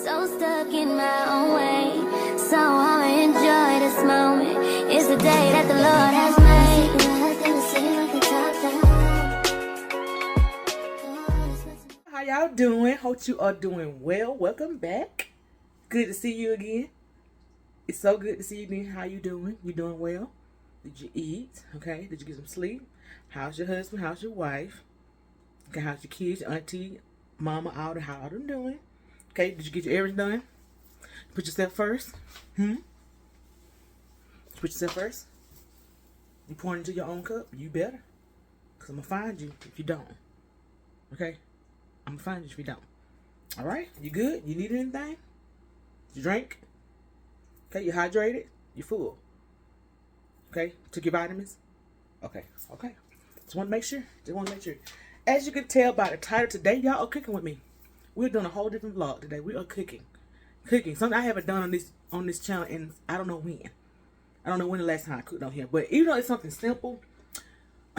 So stuck in my own way, so I'ma enjoy this moment. It's the day that the Lord has made. How y'all doing? Hope you are doing well. Welcome back. Good to see you again. It's so good to see you again. How you doing? You doing well? Did you eat? Okay. Did you get some sleep? How's your husband? How's your wife? Okay. How's your kids? Your auntie, mama, all the how them doing? Okay. Did you get your errands done? Put yourself first. Put yourself first. You pouring into your own cup? You better. Because I'm going to find you if you don't. Okay? I'm going to find you if you don't. Alright? You good? You need anything? You drink? Okay? You hydrated? You full? Okay? Took your vitamins? Okay. Okay. Just want to make sure. As you can tell by the title today, y'all are cooking with me. We're doing a whole different vlog today. We are cooking. Something I haven't done on this channel in I don't know when. I don't know when the last time I cooked on here. But even though it's something simple,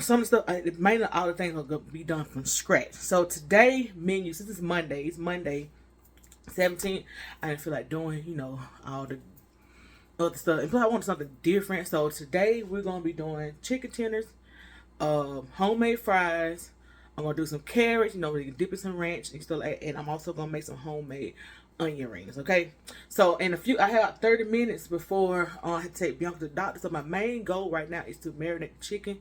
some of the stuff, mainly all the things are going to be done from scratch. So today menu, since it's Monday 17th, I didn't feel like doing, all the other stuff. And plus I wanted something different. So today we're going to be doing chicken tenders, homemade fries. I'm going to do some carrots, we can dip in some ranch and stuff like that. And I'm also going to make some homemade onion rings, okay? So in I have 30 minutes before I have to take Bianca to the doctor. So my main goal right now is to marinate the chicken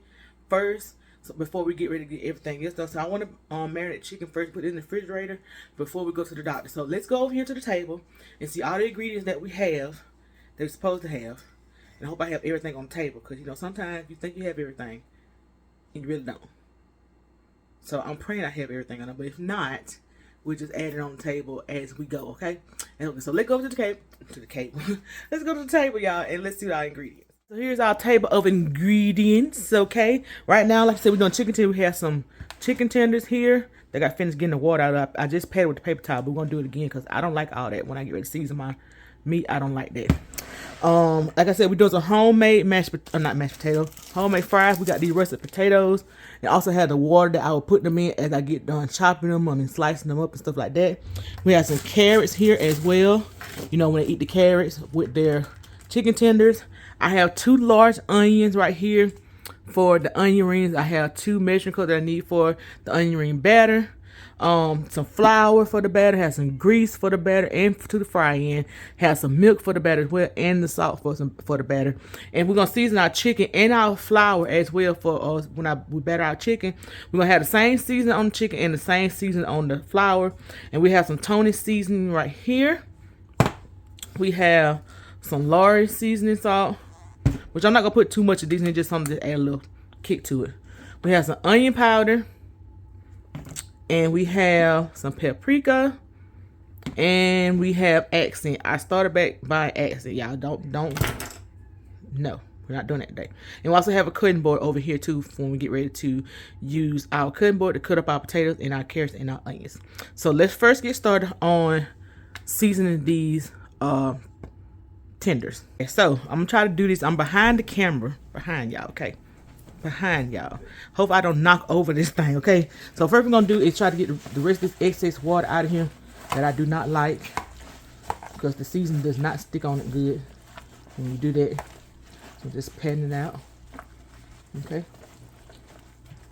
first, so before we get ready to get everything else done. So I want to marinate chicken first, put it in the refrigerator before we go to the doctor. So let's go over here to the table and see all the ingredients that we have, that we're supposed to have. And I hope I have everything on the table, because sometimes you think you have everything and you really don't. So I'm praying I have everything on it, but if not, we'll just add it on the table as we go, okay? So let's go to the table. Let's go to the table, y'all, and let's see our ingredients. So here's our table of ingredients, okay? Right now, like I said, we're doing chicken tenders. We have some chicken tenders here. They got finished getting the water out of it. I just patted with the paper towel, but we're going to do it again because I don't like all that. When I get ready to season my meat, I don't like that. Like I said, we're doing some homemade homemade fries. We got these russet potatoes. And also have the water that I will put them in as I get done chopping them and slicing them up and stuff like that. We have some carrots here as well. When they eat the carrots with their chicken tenders. I have 2 large onions right here for the onion rings. I have 2 measuring cups that I need for the onion ring batter. Some flour for the batter, have some grease for the batter and to the fry in, have some milk for the batter as well, and the salt for the batter. And we're gonna season our chicken and our flour as well for when we batter our chicken. We're gonna have the same seasoning on the chicken and the same seasoning on the flour. And we have some Tony seasoning right here. We have some Lorry seasoning salt, which I'm not gonna put too much of these in, just something to add a little kick to it. We have some onion powder. And we have some paprika, and we have accent. I started back by accent, y'all. No, we're not doing that today. And we also have a cutting board over here too when we get ready to use our cutting board to cut up our potatoes and our carrots and our onions. So let's first get started on seasoning these tenders. So I'm gonna try to do this. I'm behind the camera, behind y'all, okay? Behind y'all. Hope I don't knock over this thing, okay? So first we're gonna do is try to get the rest of this excess water out of here that I do not like, because the seasoning does not stick on it good when you do that. So just patting it out, okay?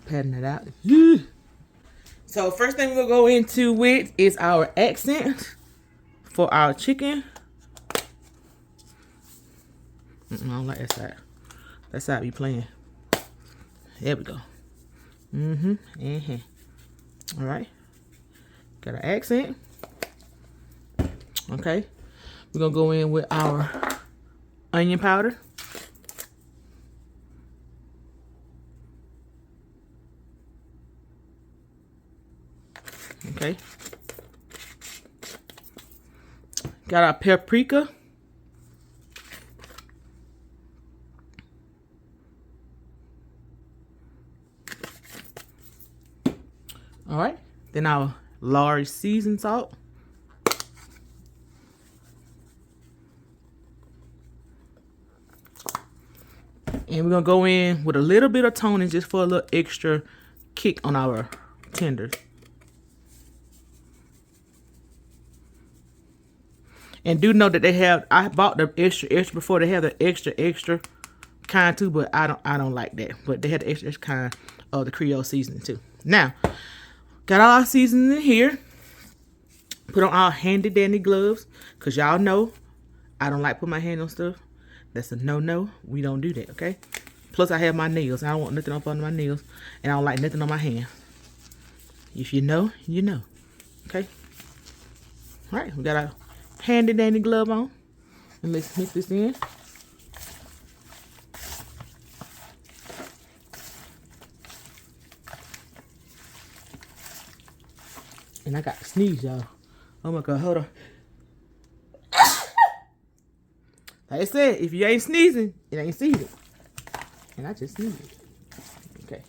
Patting it out. So first thing we're gonna go into with is our accent for our chicken. I don't like that side. That side be playing. There we go. All right. Got our accent. Okay. We're going to go in with our onion powder. Okay. Got our paprika. All right, then our large seasoned salt. And we're gonna go in with a little bit of Tony just for a little extra kick on our tenders. And do know that they have, I bought the extra before. They have the extra kind too, but I don't like that. But they had the extra kind of the Creole seasoning too. Now, got all our seasoning in here. Put on our handy dandy gloves, cause y'all know I don't like putting my hand on stuff. That's a no. We don't do that, okay? Plus I have my nails. I don't want nothing up under my nails, and I don't like nothing on my hand. If you know, you know. Okay. All right, we got our handy dandy glove on, and let's mix this in. And I got to sneeze, y'all. Oh my God, hold on. Like I said, if you ain't sneezing, it ain't seasoned. And I just sneezed. Okay.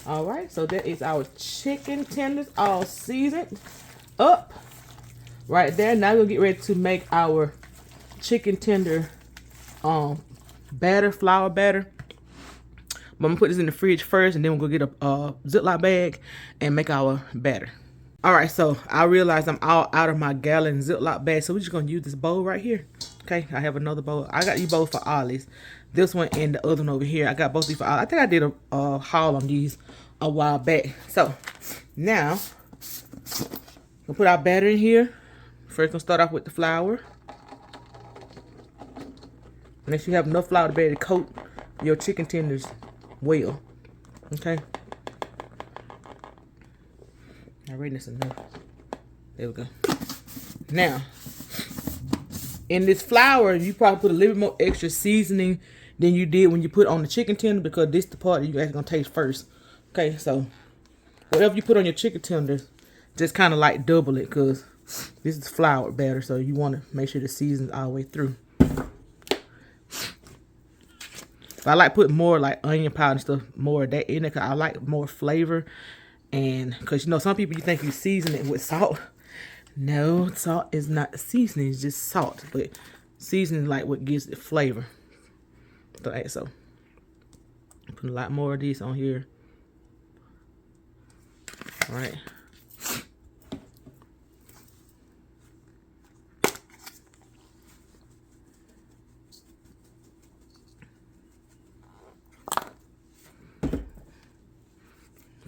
All right, so that is our chicken tenders all seasoned up. Right there. Now we'll get ready to make our chicken tender batter, flour batter. But I'm gonna put this in the fridge first, and then we'll go get a Ziploc bag and make our batter. All right, so I realized I'm all out of my gallon Ziploc bag, so we're just gonna use this bowl right here. Okay, I have another bowl. I got these both for Ollie's. This one and the other one over here. I got both of these for Ollie. I think I did a haul on these a while back. So now we'll put our batter in here. First, gonna start off with the flour. Make sure you have enough flour to be able to coat your chicken tenders well. Okay. I reckon that's enough. There we go. Now, in this flour, you probably put a little bit more extra seasoning than you did when you put on the chicken tender, because this is the part that you guys gonna taste first. Okay, so whatever you put on your chicken tenders, just kind of like double it, because this is flour batter, so you want to make sure the season's all the way through. So I like putting more like onion powder and stuff, more of that in it, because I like more flavor. And because you know, some people, you think you season it with salt. No, salt is not seasoning, it's just salt. But seasoning is like what gives it flavor. So put a lot more of this on here. All right.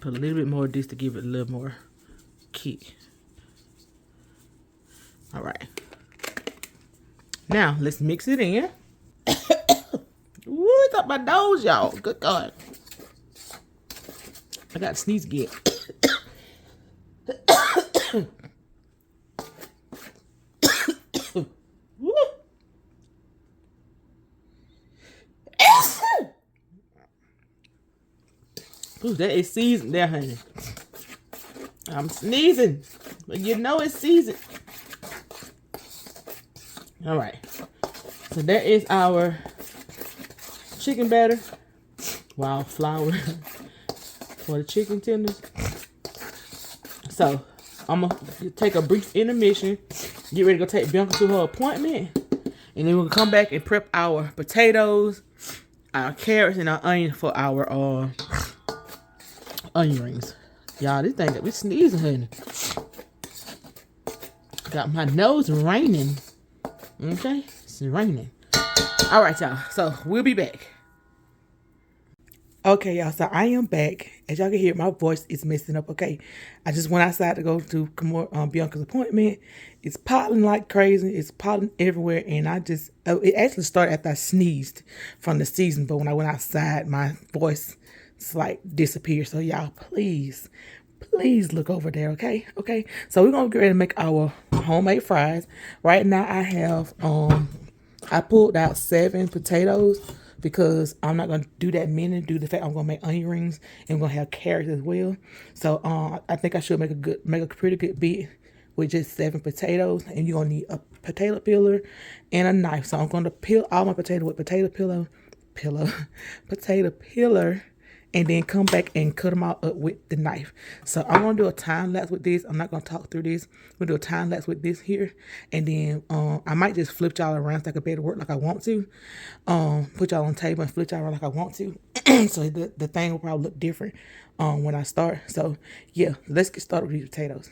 Put a little bit more of this to give it a little more kick. All right. Now, let's mix it in. Ooh, it's up my nose, y'all. Good God. I got to sneeze again. Ooh, that is seasoned there, honey. I'm sneezing, but you know it's seasoned. All right. So that is our chicken batter. Wow, flour for the chicken tenders. So I'm going to take a brief intermission. Get ready to go take Bianca to her appointment. And then we'll come back and prep our potatoes, our carrots, and our onion for our onion rings. Y'all, this thing that we sneezing, honey. Got my nose raining. Okay, it's raining. All right, y'all. So we'll be back. Okay, y'all. So I am back. As y'all can hear, my voice is messing up. Okay, I just went outside to go to Bianca's appointment. It's pollen like crazy. It's pollen everywhere, and it actually started after I sneezed from the season. But when I went outside, my voice disappeared. So y'all, please look over there. Okay. So we're gonna get ready to make our homemade fries. Right now I have I pulled out 7 potatoes because I'm not gonna do that many due to the fact I'm gonna make onion rings and I'm gonna have carrots as well. So I think I should make a pretty good bit with just 7 potatoes, and you're gonna need a potato peeler and a knife. So I'm gonna peel all my potatoes with potato peeler, and then come back and cut them all up with the knife. So I'm going to do a time lapse with this. I'm not going to talk through this. We'll do a time lapse with this here. And then I might just flip y'all around so I can be able to work like I want to. Put y'all on the table and flip y'all around like I want to. So the thing will probably look different when I start. So yeah, let's get started with these potatoes.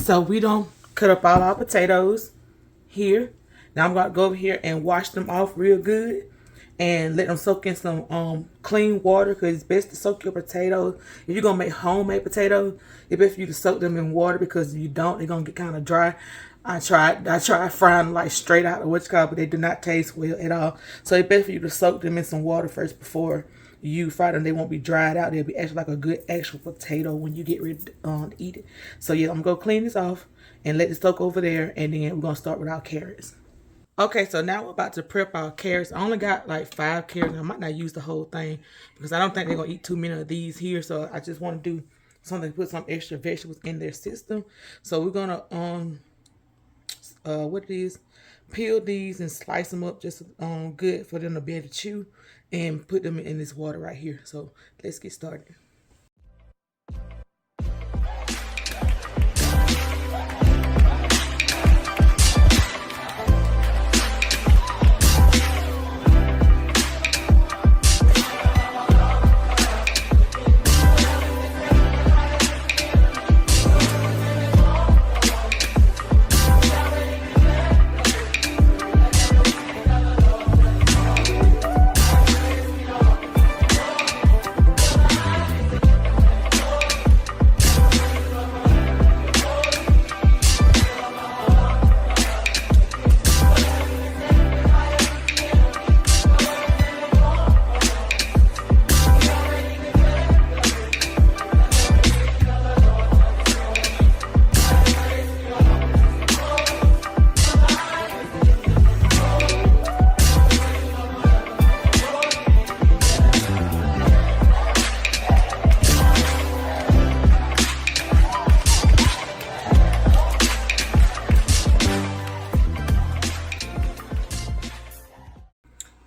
so we don't cut up all our potatoes here. Now I'm gonna go over here and wash them off real good and let them soak in some clean water, because it's best to soak your potatoes. If you're gonna make homemade potatoes, it's best for you to soak them in water, because if you don't, they're gonna get kind of dry. I tried frying them like straight out of what's called, but they do not taste well at all. So it's best for you to soak them in some water first before you fry them. They won't be dried out. They'll be actually like a good actual potato when you get ready to eat it. So yeah, I'm gonna go clean this off and let it soak over there, and then we're gonna start with our carrots. Okay, so now we're about to prep our carrots. I only got like 5 carrots. I might not use the whole thing because I don't think they're gonna eat too many of these here. So I just want to do something to put some extra vegetables in their system. So we're gonna peel these and slice them up just good for them to be able to chew, and put them in this water right here. So let's get started.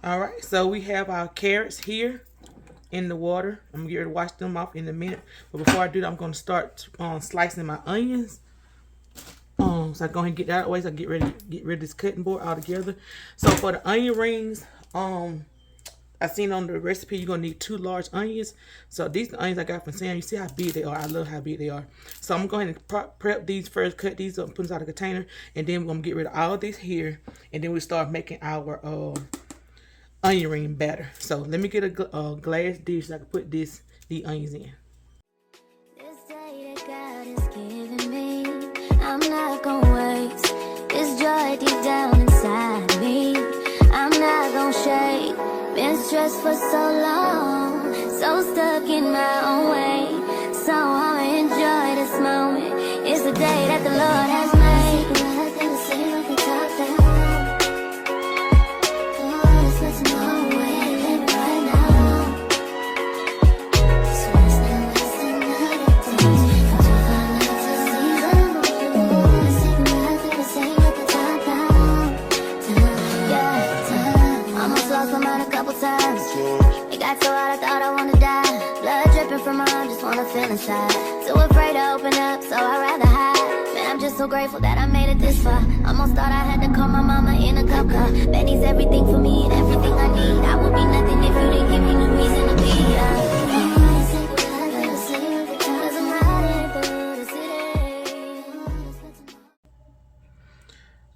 Alright, so we have our carrots here in the water. I'm going to get ready to wash them off in a minute. But before I do that, I'm going to start slicing my onions. So I go ahead and get that out of the way, so I get rid of this cutting board altogether. So for the onion rings, I seen on the recipe you're going to need 2 large onions. So these are the onions I got from Sam. You see how big they are. I love how big they are. So I'm going to go ahead and prep these first, cut these up, put them out of the container. And then we're going to get rid of all of these here. And then we start making our onion ring batter. So let me get a glass dish so I can put the onions in. This day that God has given me, I'm not gonna waste this joy deep down inside me. I'm not gonna shake. Been stressed for so long, so stuck in my own way. So I'ma enjoy this moment. It's the day that the Lord has made. It got so hot I thought I wanna die. Blood dripping from my arm, just wanna feel inside. Too afraid to open up, so I'd rather hide. Man, I'm just so grateful that I made it this far. Almost thought I had to call my mama in a cop car. Betty's everything for me and everything I need. I would be nothing if you didn't give me no reason to be.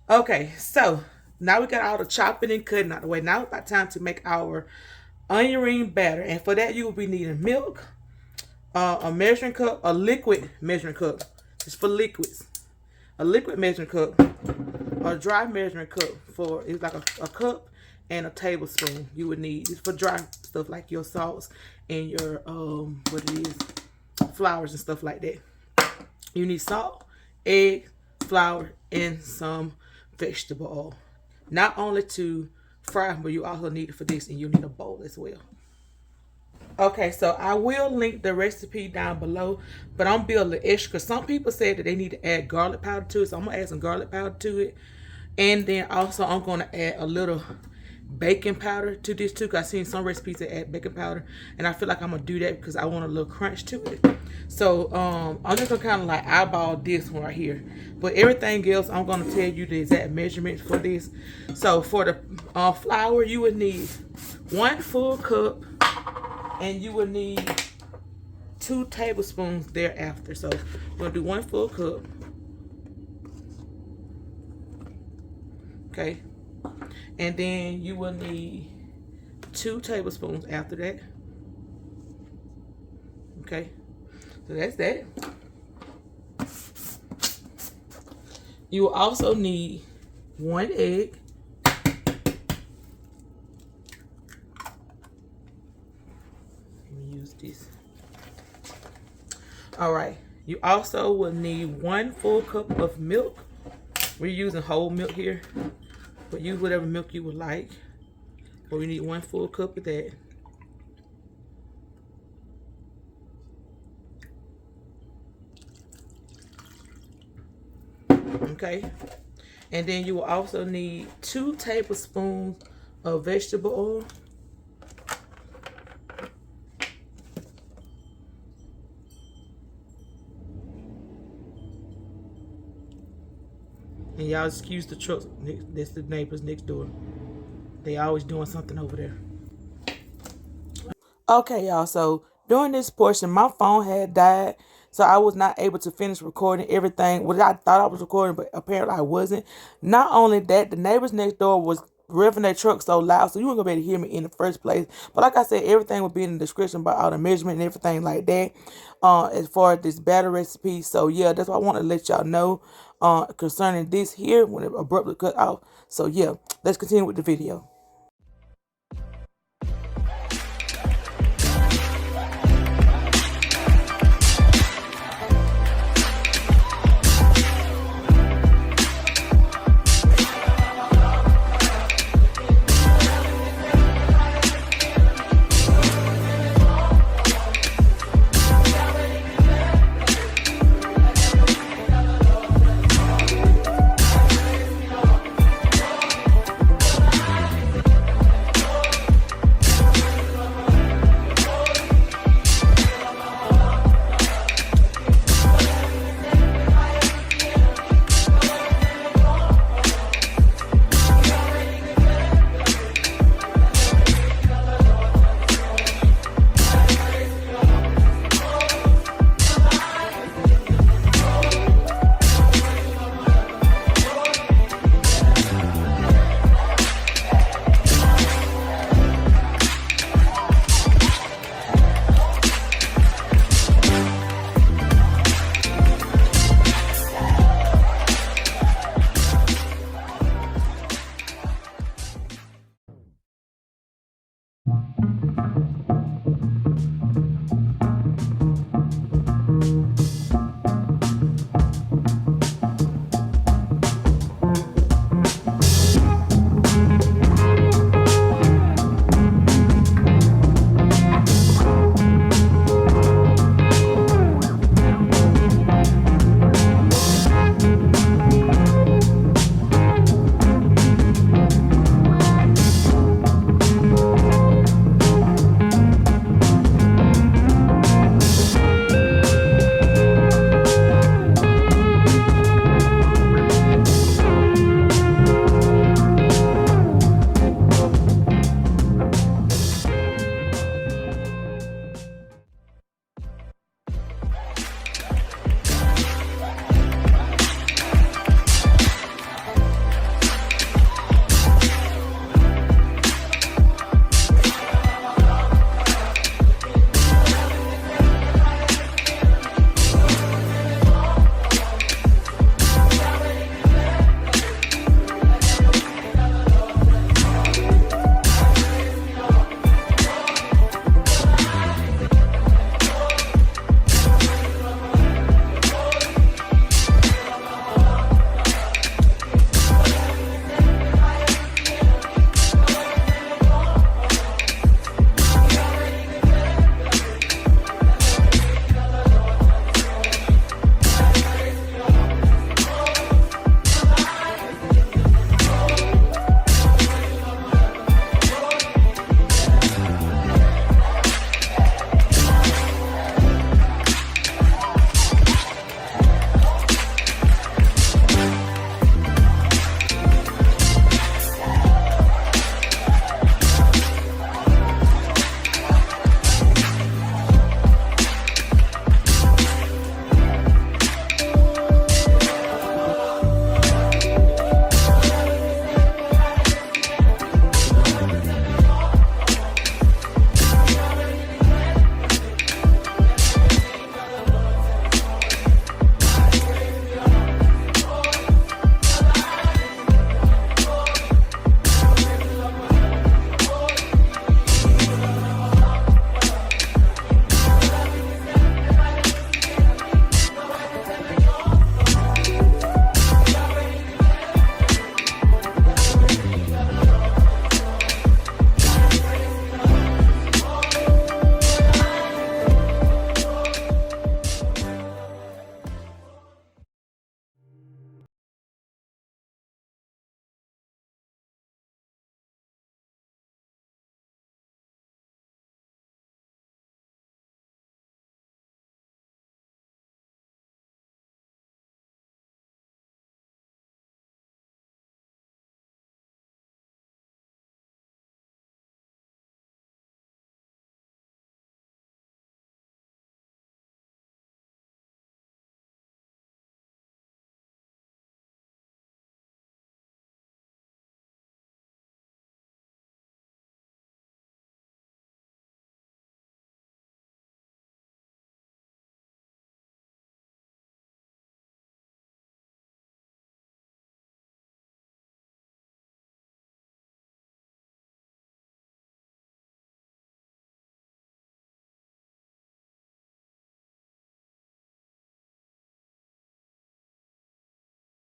Okay, so now we got all the chopping and cutting out of the way. Now it's about time to make our onion ring batter. And for that, you will be needing milk, a measuring cup, a liquid measuring cup. It's for liquids. A liquid measuring cup, or a dry measuring cup for, it's like a cup and a tablespoon you would need. It's for dry stuff like your salts and your, flours and stuff like that. You need salt, egg, flour, and some vegetable oil. Not only to fry, but you also need it for this, and you'll need a bowl as well. Okay, so I will link the recipe down below, but I'm building extra because some people said that they need to add garlic powder to it, so I'm going to add some garlic powder to it. And then also I'm going to add a little baking powder to this too, because I've seen some recipes that add baking powder, and I feel like I'm going to do that because I want a little crunch to it. So I'm just going to kind of like eyeball this one right here. But everything else, I'm going to tell you the exact measurements for this. So for the flour, you would need 1 full cup, and you would need 2 tablespoons thereafter. So we're going to do 1 full cup, Okay. And then you will need 2 tablespoons after that. Okay. So that's that. You will also need 1 egg. Let me use this. All right. You also will need 1 full cup of milk. We're using whole milk here, but use whatever milk you would like. But we need 1 full cup of that. Okay. And then you will also need 2 tablespoons of vegetable oil. And y'all excuse the trucks. That's the neighbors next door. They always doing something over there. Okay, y'all. So during this portion, my phone had died. So I was not able to finish recording everything. What I thought I was recording, but apparently I wasn't. Not only that, the neighbors next door was revving their truck so loud, so you weren't going to be able to hear me in the first place. But like I said, everything will be in the description about all the measurement and everything like that as far as this batter recipe. So yeah, that's what I want to let y'all know concerning this here when it abruptly cut off. So yeah, let's continue with the video.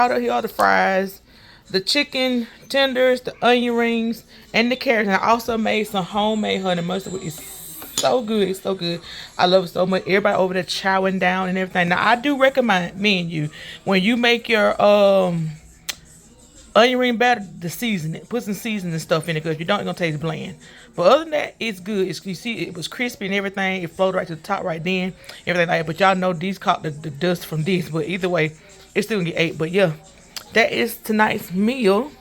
Here are the fries, the chicken tenders, the onion rings, and the carrots. And I also made some homemade honey mustard, which is so good. It's so good. I love it so much. Everybody over there chowing down and everything. Now I do recommend you when you make your onion ring batter to season it. Put some seasoning and stuff in it, because if you don't, it's gonna taste bland. But other than that, it's good. You see, it was crispy and everything. It floated right to the top right then. Everything like that. But y'all know these caught the dust from this. But either way, it's still gonna get ate. But yeah, that is tonight's meal.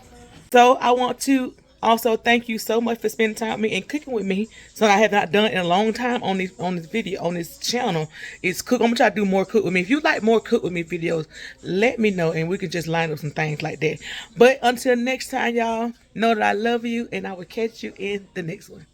So I want to also thank you so much for spending time with me and cooking with me. So I have not done in a long time on this channel. It's cook. I'm gonna try to do more cook with me. If you like more cook with me videos, let me know and we can just line up some things like that. But until next time, y'all, know that I love you and I will catch you in the next one.